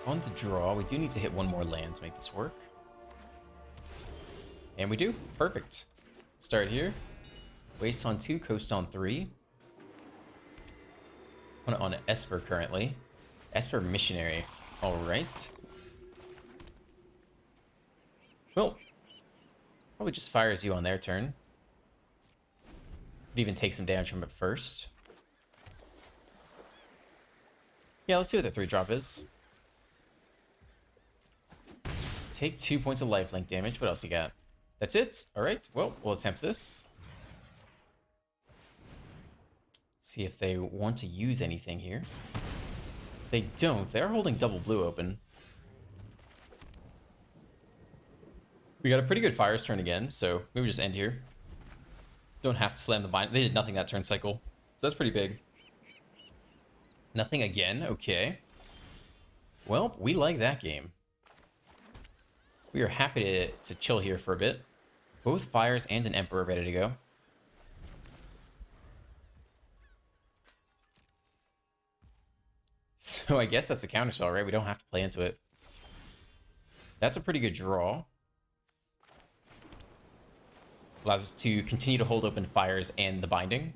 On the draw, we do need to hit one more land to make this work. And we do. Perfect. Start here. Waste on 2, coast on 3. On Esper currently. Esper Missionary. Alright. Well, probably just fires you on their turn. Could even take some damage from it first. Yeah, let's see what the 3-drop is. Take 2 points of lifelink damage. What else you got? That's it? Alright, well, we'll attempt this. See if they want to use anything here. They don't. They're holding double blue open. We got a pretty good Fire's turn again, so maybe just end here. Don't have to slam the bind. They did nothing that turn cycle, so that's pretty big. Nothing again, okay. Well, we like that game. We are happy to chill here for a bit. Both Fires and an Emperor ready to go. So I guess that's a counterspell, right? We don't have to play into it. That's a pretty good draw. Allows us to continue to hold open Fires and the Binding.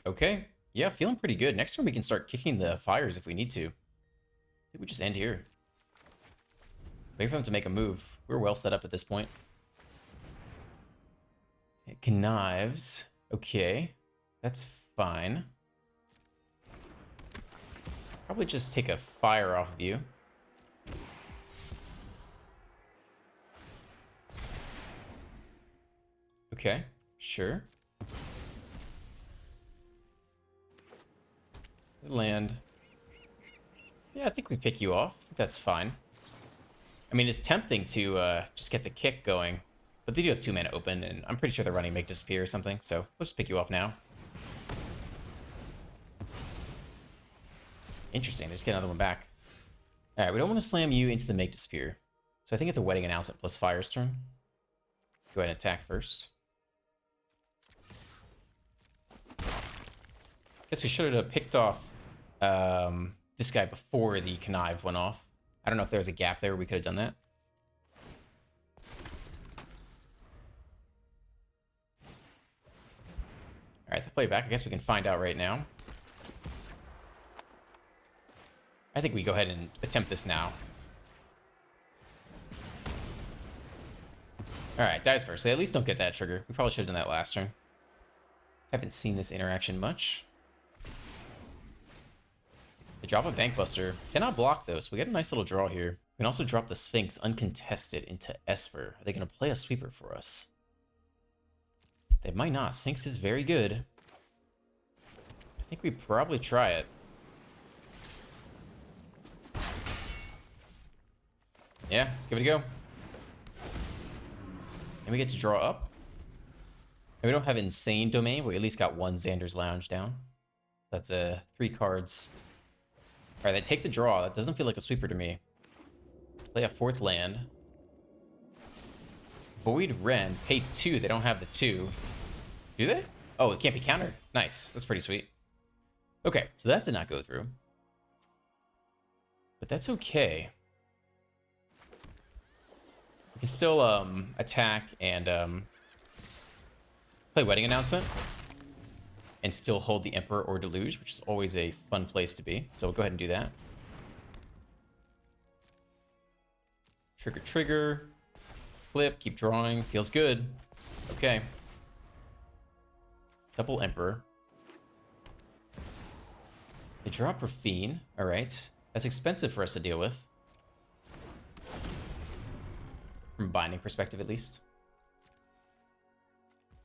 Okay. Yeah, feeling pretty good. Next turn we can start kicking the Fires if we need to. I think we just end here. Wait for them to make a move. We're well set up at this point. It connives. Okay. That's fine. Probably just take a Fire off of you. Okay, sure. Land. Yeah, I think we pick you off. That's fine. I mean, it's tempting to just get the kick going, but they do have 2 mana open, and I'm pretty sure they're running Make Disappear or something, so let's pick you off now. Interesting, they just get another one back. Alright, we don't want to slam you into the Make Disappear, so I think it's a Wedding Announcement plus Fire's turn. Go ahead and attack first. Guess we should have picked off this guy before the connive went off. I don't know if there was a gap there where we could have done that. Alright, the playback. I guess we can find out right now. I think we go ahead and attempt this now. Alright, dies first. They at least don't get that trigger. We probably should have done that last turn. Haven't seen this interaction much. They drop a Bankbuster. Cannot block though, so we get a nice little draw here. We can also drop the Sphinx uncontested into Esper. Are they going to play a sweeper for us? They might not. Sphinx is very good. I think we probably try it. Yeah, let's give it a go. And we get to draw up. And we don't have Insane Domain, but we at least got 1 Xander's Lounge down. That's 3 cards. Alright, they take the draw. That doesn't feel like a sweeper to me. Play a 4th land. Void Ren. Pay 2. They don't have the 2. Do they? Oh, it can't be countered. Nice. That's pretty sweet. Okay, so that did not go through. But that's okay. We can still attack and play Wedding Announcement. And still hold the Emperor or Deluge, which is always a fun place to be. So we'll go ahead and do that. Trigger, trigger. Flip, keep drawing. Feels good. Okay. Double Emperor. They draw Profane. Alright. That's expensive for us to deal with. From a binding perspective, at least.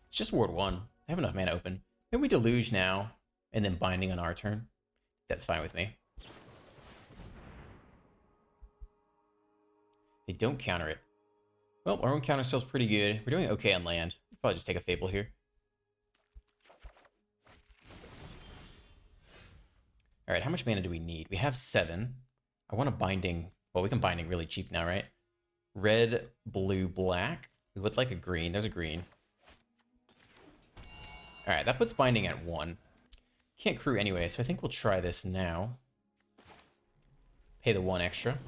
It's just Ward 1. I have enough mana open. Can we Deluge now, and then Binding on our turn? That's fine with me. They don't counter it. Well, our own counter spell's pretty good. We're doing okay on land. We'll probably just take a Fable here. Alright, how much mana do we need? We have 7. I want a Binding. Well, we can Binding really cheap now, right? Red, blue, black. We would like a green. There's a green. Alright, that puts Binding at 1. Can't crew anyway, so I think we'll try this now. Pay the 1 extra.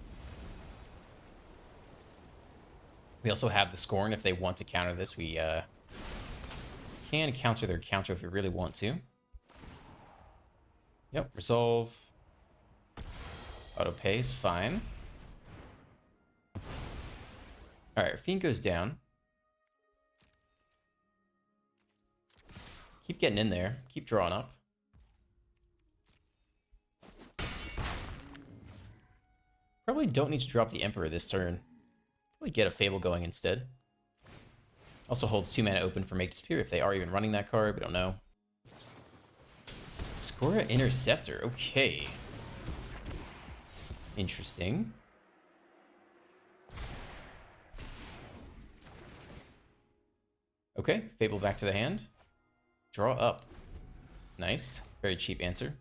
We also have the Scorn if they want to counter this. We can counter their counter if we really want to. Yep, resolve. Auto pay is fine. Alright, our Fiend goes down. Keep getting in there. Keep drawing up. Probably don't need to drop the Emperor this turn. Probably get a Fable going instead. Also holds 2 mana open for Make Disappear if they are even running that card. We don't know. Skora Interceptor. Okay. Interesting. Okay, Fable back to the hand. Draw up. Nice. Very cheap answer.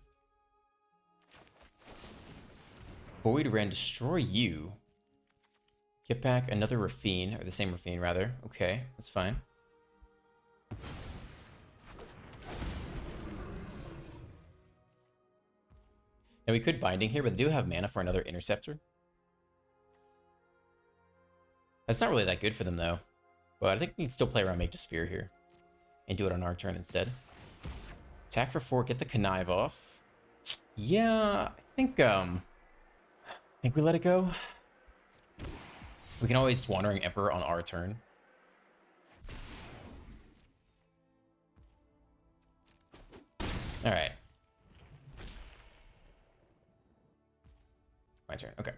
Void Ren, destroy you. Get back another Rafine, or the same Rafine rather. Okay, that's fine. Now we could Binding here, but they do have mana for another Interceptor. That's not really that good for them though. But I think we can still play around Make Disappear here. And do it on our turn instead. Attack for 4, get the Connive off. Yeah, I think we let it go. We can always Wandering Emperor on our turn. Alright. My turn, okay.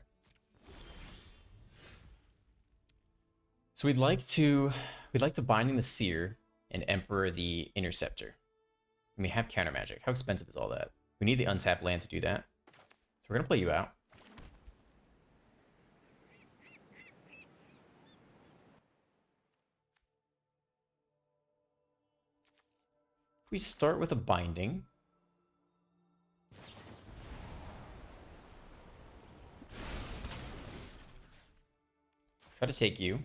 So we'd like to Binding the Seer and Emperor the Interceptor. And we have Counter Magic. How expensive is all that? We need the untapped land to do that. So we're gonna play you out. We start with a Binding. Try to take you.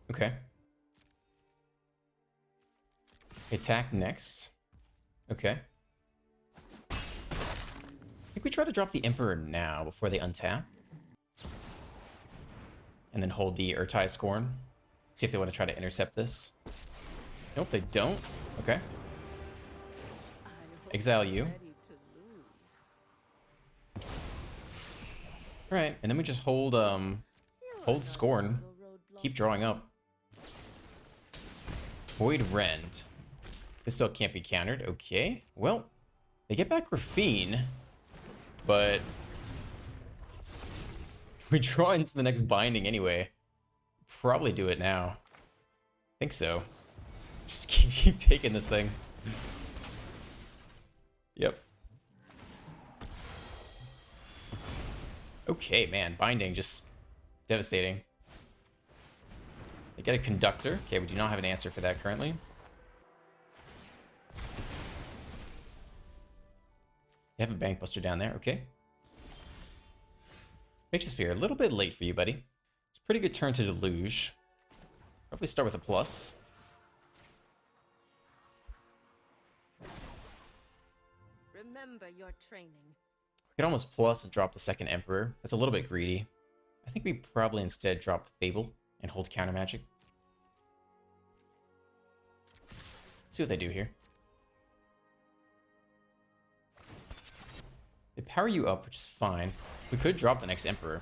Okay. Attack next. Okay. I think we try to drop the Emperor now before they untap. And then hold the Urtai Scorn. See if they want to try to intercept this. Nope, they don't. Okay. Exile you. Alright, and then we just hold Scorn. Keep drawing up. Void Rend. This spell can't be countered. Okay. Well, they get back Rafine, but we draw into the next Binding anyway. Probably do it now. Think so. Just keep taking this thing. Yep. Okay, man. Binding, just devastating. They get a Conductor. Okay, we do not have an answer for that currently. You have a Bank Buster down there. Okay. Make Disappear. A little bit late for you, buddy. It's a pretty good turn to Deluge. Probably start with a plus. Remember your training. We could almost plus and drop the second Emperor. That's a little bit greedy. I think we probably instead drop Fable and hold Counter Magic. See what they do here. They power you up, which is fine. We could drop the next Emperor.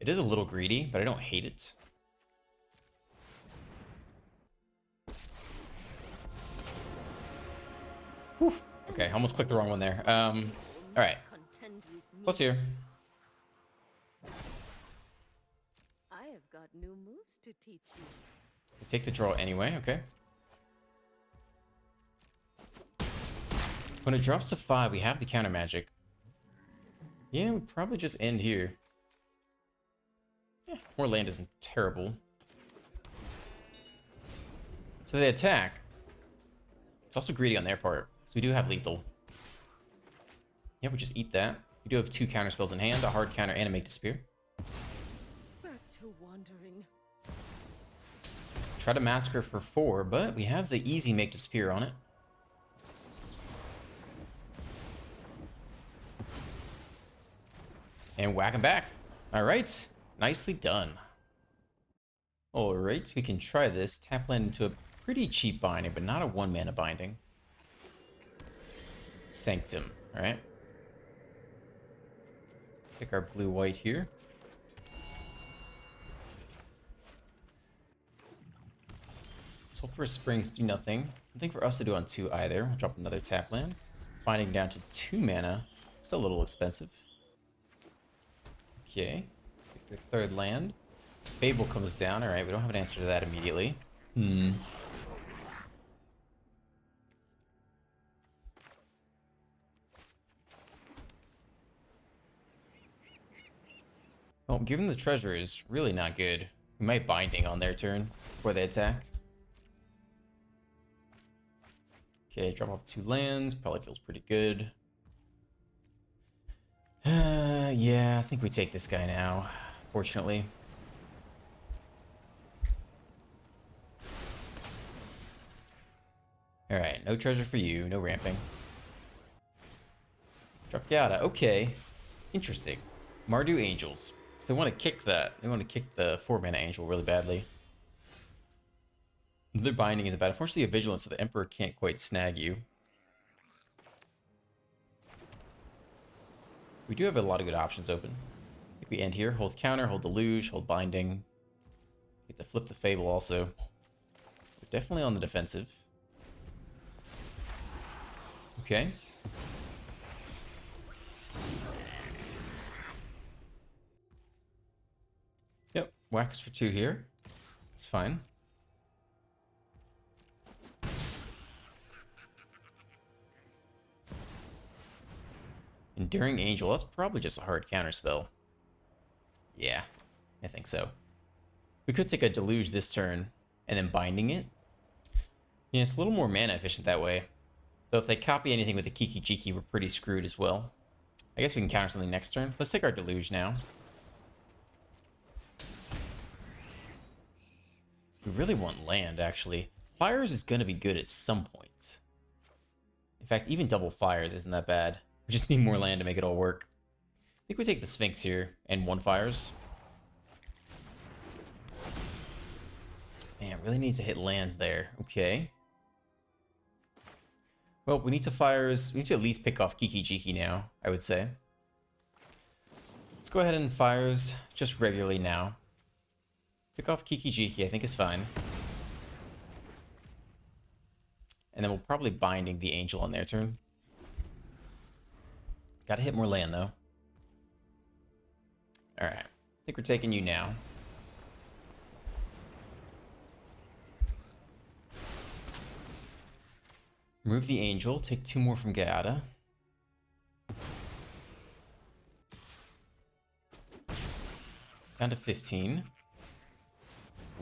It is a little greedy, but I don't hate it. Whew. Okay, almost clicked the wrong one there. Alright. Plus here. I have got new moves to teach you. We take the draw anyway, okay. When it drops to 5, we have the Counter Magic. Yeah, we probably just end here. Yeah, more land isn't terrible. So they attack. It's also greedy on their part, so we do have lethal. Yeah, we just eat that. We do have 2 counter spells in hand, a hard counter and a Make Disappear. Back to wandering. Try to massacre for 4, but we have the easy make disappear on it. And whack him back. Alright, nicely done. Alright, we can try this. Tap land into a pretty cheap binding, but not a 1-mana binding. Sanctum, alright. Take our blue-white here. Sulphurous Springs do nothing. Nothing for us to do on 2 either. We'll drop another tap land. Binding down to 2 mana. Still a little expensive. Okay. Pick the 3rd land. Fable comes down. Alright, we don't have an answer to that immediately. Well, given the treasure is really not good. We might binding on their turn before they attack. Okay, drop off 2 lands. Probably feels pretty good. Yeah, I think we take this guy now, fortunately. Alright, no treasure for you, no ramping. Drop Yada, okay. Interesting. Mardu Angels. So they want to kick that. They want to kick the 4-mana Angel really badly. Their binding is bad. Unfortunately, a Vigilance, so the Emperor can't quite snag you. We do have a lot of good options open. I think we end here. Hold counter, hold deluge, hold binding. Get to flip the Fable also. We're definitely on the defensive. Okay. Yep, wax for 2 here. It's fine. Enduring Angel, that's probably just a hard counter spell. Yeah, I think so. We could take a Deluge this turn and then binding it. Yeah, it's a little more mana efficient that way. Though if they copy anything with the Kiki Jiki, we're pretty screwed as well. I guess we can counter something next turn. Let's take our Deluge now. We really want land, actually. Fires is going to be good at some point. In fact, even double Fires isn't that bad. We just need more land to make it all work. I think we take the Sphinx here and 1 Fires. Man, really needs to hit lands there. Okay. Well, we need to Fires. We need to at least pick off Kiki Jiki now, I would say. Let's go ahead and Fires just regularly now. Pick off Kiki Jiki, I think is fine. And then we'll probably binding the Angel on their turn. Gotta hit more land, though. Alright. I think we're taking you now. Remove the Angel. Take 2 more from Gaada. Down to 15.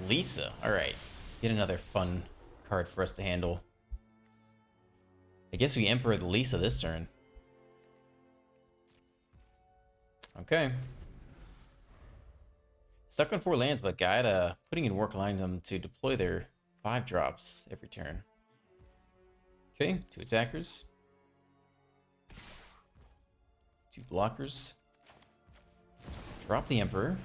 Lisa. Alright. Get another fun card for us to handle. I guess we Emperor the Lisa this turn. Okay. Stuck on 4 lands, but Gaada putting in work allowing them to deploy their 5 drops every turn. Okay, 2 attackers. 2 blockers. Drop the Emperor.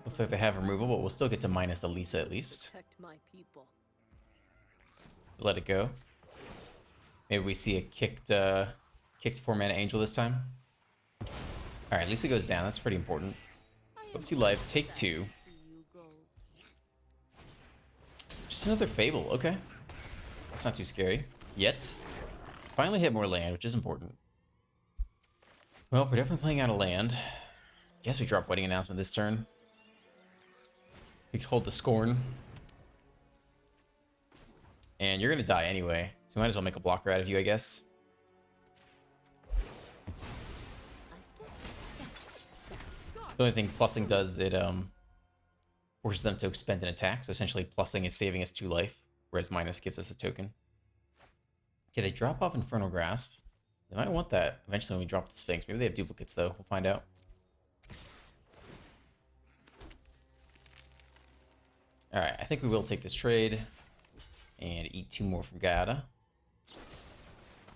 Looks like they have removal, but we'll still get to minus the Lisa at least. Protect my people. Let it go. Maybe we see a kicked 4-mana Angel this time. Alright, Lisa goes down. That's pretty important. Up 2 life, take 2. Just another Fable, okay. That's not too scary. Yet. Finally hit more land, which is important. Well, we're definitely playing out of land. Guess we drop Wedding Announcement this turn. We could hold the Scorn. And you're gonna die anyway, so we might as well make a blocker out of you, I guess. The only thing plussing does, it forces them to expend an attack. So essentially plussing is saving us 2 life, whereas minus gives us a token. Okay, they drop off Infernal Grasp. They might want that eventually when we drop the Sphinx. Maybe they have duplicates though. We'll find out. All right, I think we will take this trade and eat 2 more from Gaia.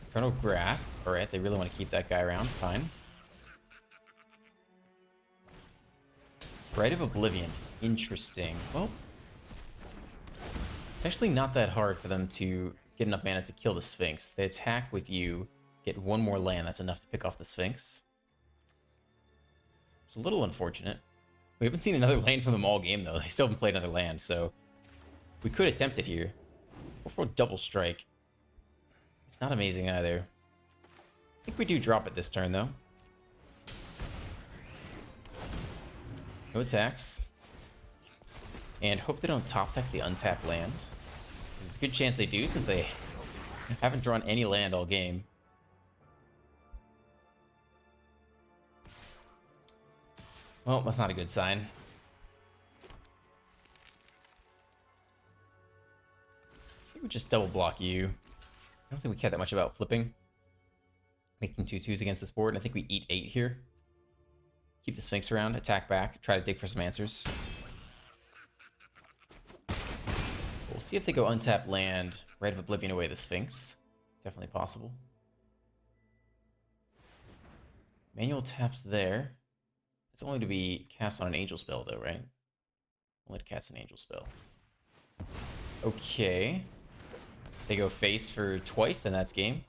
Infernal Grasp. All right, they really want to keep that guy around. Fine. Rite of Oblivion. Interesting. Well, it's actually not that hard for them to get enough mana to kill the Sphinx. They attack with you, get 1 more land. That's enough to pick off the Sphinx. It's a little unfortunate. We haven't seen another land from them all game, though. They still haven't played another land, so we could attempt it here. Before double strike. It's not amazing either. I think we do drop it this turn, though. No attacks. And hope they don't top deck the untapped land. There's a good chance they do, since they haven't drawn any land all game. Well, that's not a good sign. I think we just double block you. I don't think we care that much about flipping. Making 2/2s against this board. And I think we eat 8 here. Keep the Sphinx around, attack back, try to dig for some answers. We'll see if they go untap land, Rite of Oblivion away the Sphinx. Definitely possible. Manual taps there. It's only to be cast on an angel spell, though, right? Only to cast an angel spell. Okay. They go face for twice, then that's game.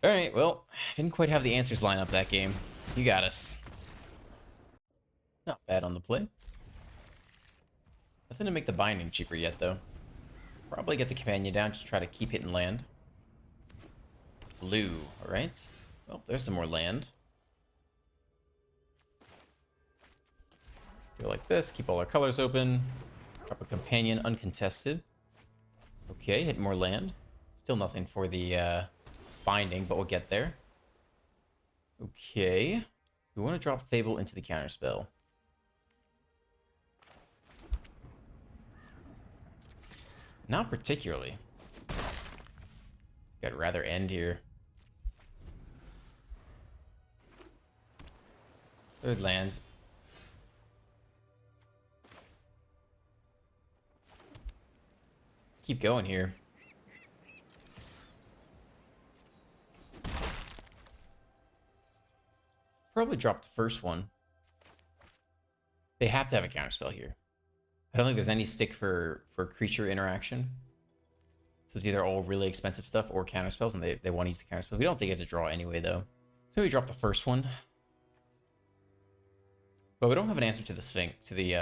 Alright, well, didn't quite have the answers line up that game. You got us. Not bad on the play. Nothing to make the binding cheaper yet, though. Probably get the companion down, just try to keep hitting land. Blue, alright. Well, there's some more land. Go like this, keep all our colors open. Drop a companion uncontested. Okay, hit more land. Still nothing for the binding, but we'll get there. Okay. We want to drop Fable into the counterspell. Not particularly. I'd rather end here. Third lands. Keep going here. Probably drop the first one. They have to have a counterspell here. I don't think there's any stick for creature interaction. So it's either all really expensive stuff or counterspells, and they want to use the counterspell. We don't think it to draw anyway, though. So we drop the first one. But we don't have an answer to the Sphinx, to the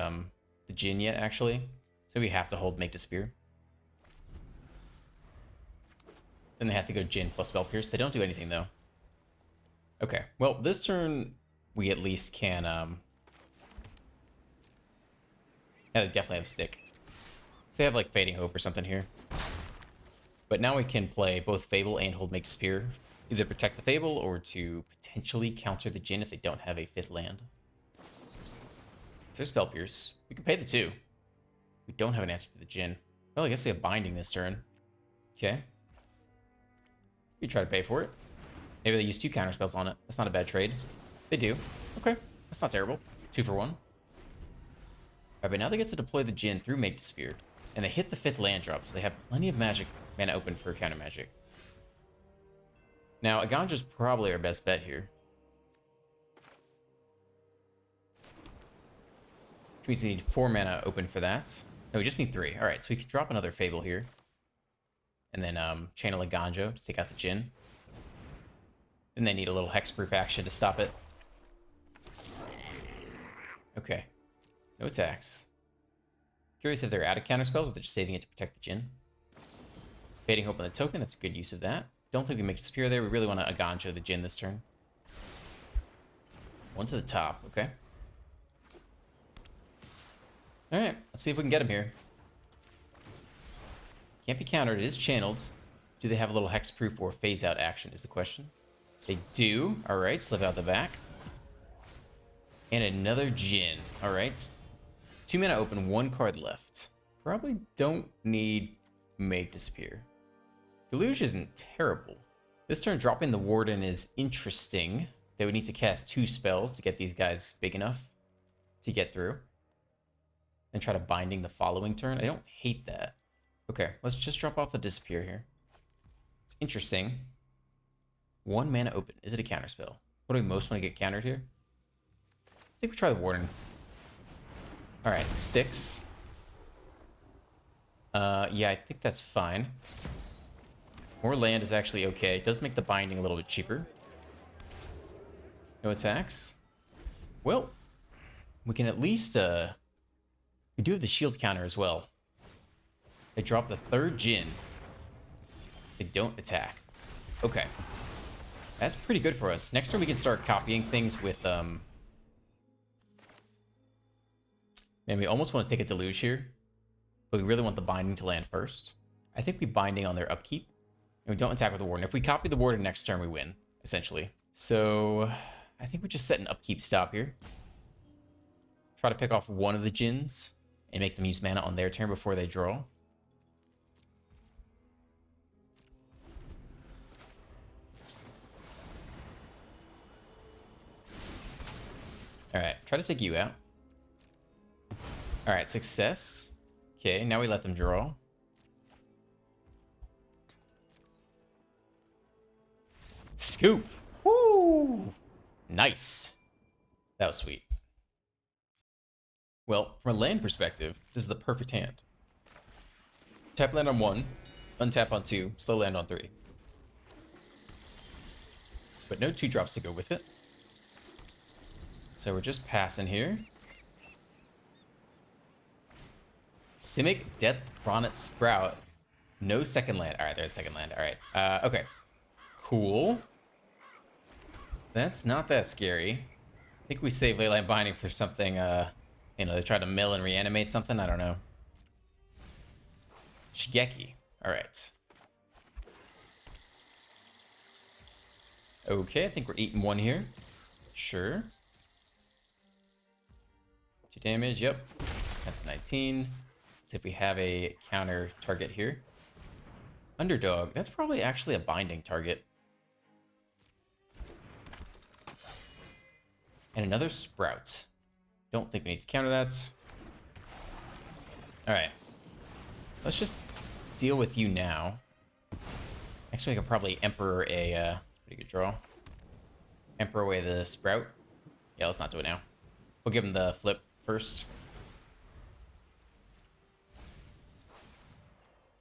Djinn yet, actually. So we have to hold Make Disappear. Then they have to go Djinn plus Spell Pierce. They don't do anything, though. Okay, well, this turn, we at least can, yeah, they definitely have a stick. So they have, like, Fading Hope or something here. But now we can play both Fable and hold Make Disappear. Either protect the Fable or to potentially counter the Djinn if they don't have a 5th land. So there's Spell Pierce. We can pay the 2. We don't have an answer to the Djinn. Well, I guess we have Binding this turn. Okay. We try to pay for it. Maybe they use 2 counterspells on it. That's not a bad trade. They do. Okay. That's not terrible. 2 for 1. Alright, but now they get to deploy the Djinn through Make Disappear. And they hit the 5th land drop, so they have plenty of magic mana open for counter magic. Now, Aganja's probably our best bet here. Which means we need 4 mana open for that. No, we just need 3. Alright, so we can drop another Fable here. And then channel a Ganja to take out the Djinn. Then they need a little hexproof action to stop it. Okay. No attacks. Curious if they're out of counterspells or they're just saving it to protect the Djinn. Fading Hope on the token, that's a good use of that. Don't think we make Disappear there. We really want to Aganja the Djinn this turn. 1 to the top, okay. Alright, let's see if we can get him here. Can't be countered, it is channeled. Do they have a little hexproof or phase out action is the question. They do. Alright, slip out the back. And another Djinn. Alright. 2 mana open, 1 card left. Probably don't need Make Disappear. Deluge isn't terrible. This turn, dropping the Warden is interesting. They would need to cast 2 spells to get these guys big enough to get through. and try to binding the following turn. I don't hate that. Okay, let's just drop off the disappear here. It's interesting. 1 mana open. Is it a counter spell? What do we most want to get countered here? I think we try the Warden. All right, sticks. Yeah, I think that's fine. More land is actually okay. It does make the binding a little bit cheaper. No attacks. Well, we can at least, we do have the shield counter as well. They drop the 3rd Djinn. They don't attack. Okay. That's pretty good for us. Next turn we can start copying things with, man, we almost want to take a deluge here, but we really want the binding to land first. I think we binding on their upkeep, and we don't attack with the warden. If we copy the warden next turn, we win, essentially. So I think we just set an upkeep stop here. Try to pick off one of the Djinns and make them use mana on their turn before they draw. All right, try to take you out. All right, success. Okay, now we let them draw. Scoop. Woo! Nice. That was sweet. Well, from a land perspective, this is the perfect hand. Tap land on 1, untap on 2, slow land on 3. But no 2-drops to go with it. So we're just passing here. Simic, Death, Bonnet, Sprout. No second land. All right, there's second land. All right. Okay. Cool. That's not that scary. I think we save Leyline Binding for something, you know, they try to mill and reanimate something. I don't know. Shigeki. All right. Okay, I think we're eating 1 here. Sure. 2 damage, yep. That's 19. Let's see if we have a counter target here. Underdog, that's probably actually a binding target. And another Sprout. Don't think we need to counter that. Alright. Let's just deal with you now. Actually, we can probably Emperor a, pretty good draw. Emperor away the Sprout. Yeah, let's not do it now. We'll give him the flip first.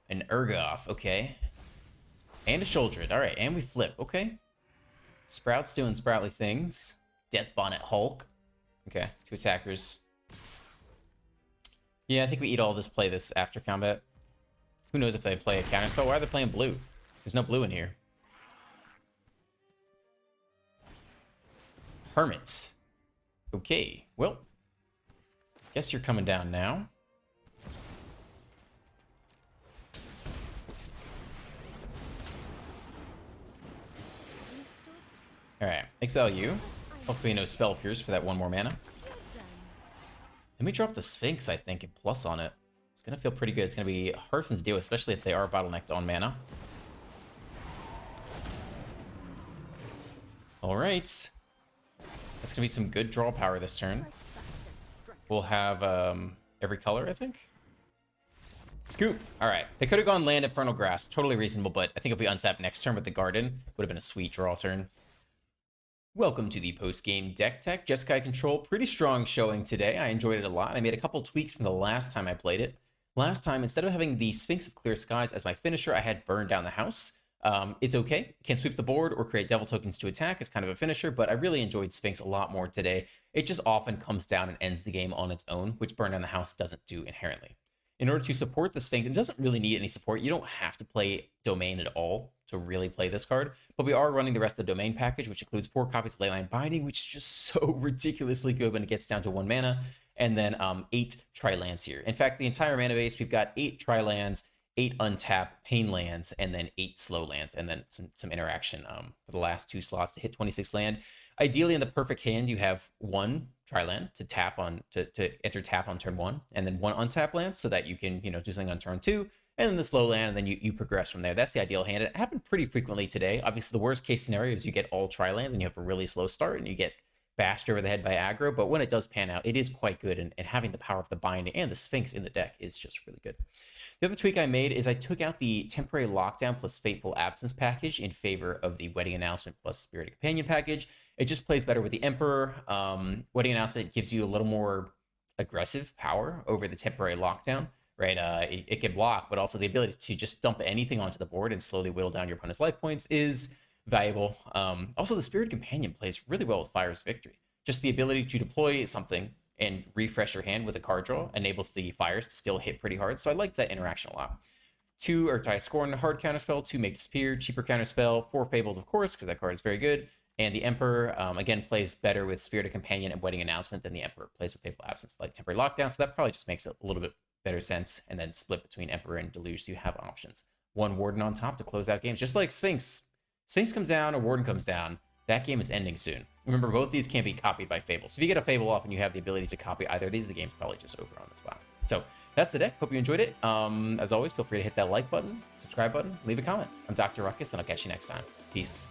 An Urgoff, okay. And a Sholdred, all right, and we flip, okay. Sprout's doing Sproutly things. Death Bonnet Hulk. Okay, 2 attackers. Yeah, I think we eat all this, play this after combat. Who knows if they play a counterspell? Why are they playing blue? There's no blue in here. Hermits. Okay, well, guess you're coming down now. Alright, exile you. Hopefully no Spell Pierce for that 1 more mana. Let me drop the Sphinx, I think, and plus on it. It's going to feel pretty good. It's going to be hard for them to deal with, especially if they are bottlenecked on mana. Alright. That's going to be some good draw power this turn. We'll have every color, I think. Scoop. Alright. They could have gone land Infernal Grasp. Totally reasonable, but I think if we untap next turn with the Garden, would have been a sweet draw turn. Welcome to the post-game deck tech. JESKAI control, pretty strong showing today. I enjoyed it a lot. I made a couple tweaks from the last time I played it. Last time, instead of having the Sphinx of Clear Skies as my finisher, I had Burn Down the House. It's okay. Can sweep the board or create devil tokens to attack as kind of a finisher, but I really enjoyed Sphinx a lot more today. It just often comes down and ends the game on its own, which Burn Down the House doesn't do inherently. In order to support the Sphinx, it doesn't really need any support. You don't have to play Domain at all to really play this card, but we are running the rest of the Domain package, which includes 4 copies of Leyline Binding, which is just so ridiculously good when it gets down to 1 mana, and then 8 Tri-lands here. In fact, the entire mana base, we've got 8 Tri-lands, 8 untap Pain lands, and then 8 slow lands, and then some interaction for the last 2 slots to hit 26 land. Ideally, in the perfect hand, you have 1 Tri-land to tap on to enter tap on turn 1, and then 1 untap land so that you can, you know, do something on turn 2, and then the slow land, and then you progress from there. That's the ideal hand. It happened pretty frequently today. Obviously, the worst case scenario is you get all Tri-lands and you have a really slow start and you get bashed over the head by aggro, but when it does pan out, it is quite good, and having the power of the bind and the Sphinx in the deck is just really good. The other tweak I made is I took out the temporary lockdown plus fateful absence package in favor of the wedding announcement plus spirited companion package. It just plays better with the Emperor. Wedding announcement gives you a little more aggressive power over the temporary lockdown, right? It can block, but also the ability to just dump anything onto the board and slowly whittle down your opponent's life points is valuable. Also, the Spirit Companion plays really well with Fire's Victory. Just the ability to deploy something and refresh your hand with a card draw enables the Fires to still hit pretty hard. So I like that interaction a lot. 2 Urtai Scorn, hard counterspell. 2 Make Disappear, cheaper counterspell. 4 Fables, of course, because that card is very good. And the Emperor, again, plays better with Spirited Companion and Wedding Announcement than the Emperor plays with Fateful Absence, like Temporary Lockdown. So that probably just makes it a little bit better sense. And then split between Emperor and Deluge, so you have options. 1 Warden on top to close out games, just like Sphinx. Sphinx comes down, a Warden comes down. That game is ending soon. Remember, both these can't be copied by Fable. So if you get a Fable off and you have the ability to copy either of these, the game's probably just over on the spot. So that's the deck. Hope you enjoyed it. As always, feel free to hit that like button, subscribe button, leave a comment. I'm Dr. Ruckus, and I'll catch you next time. Peace.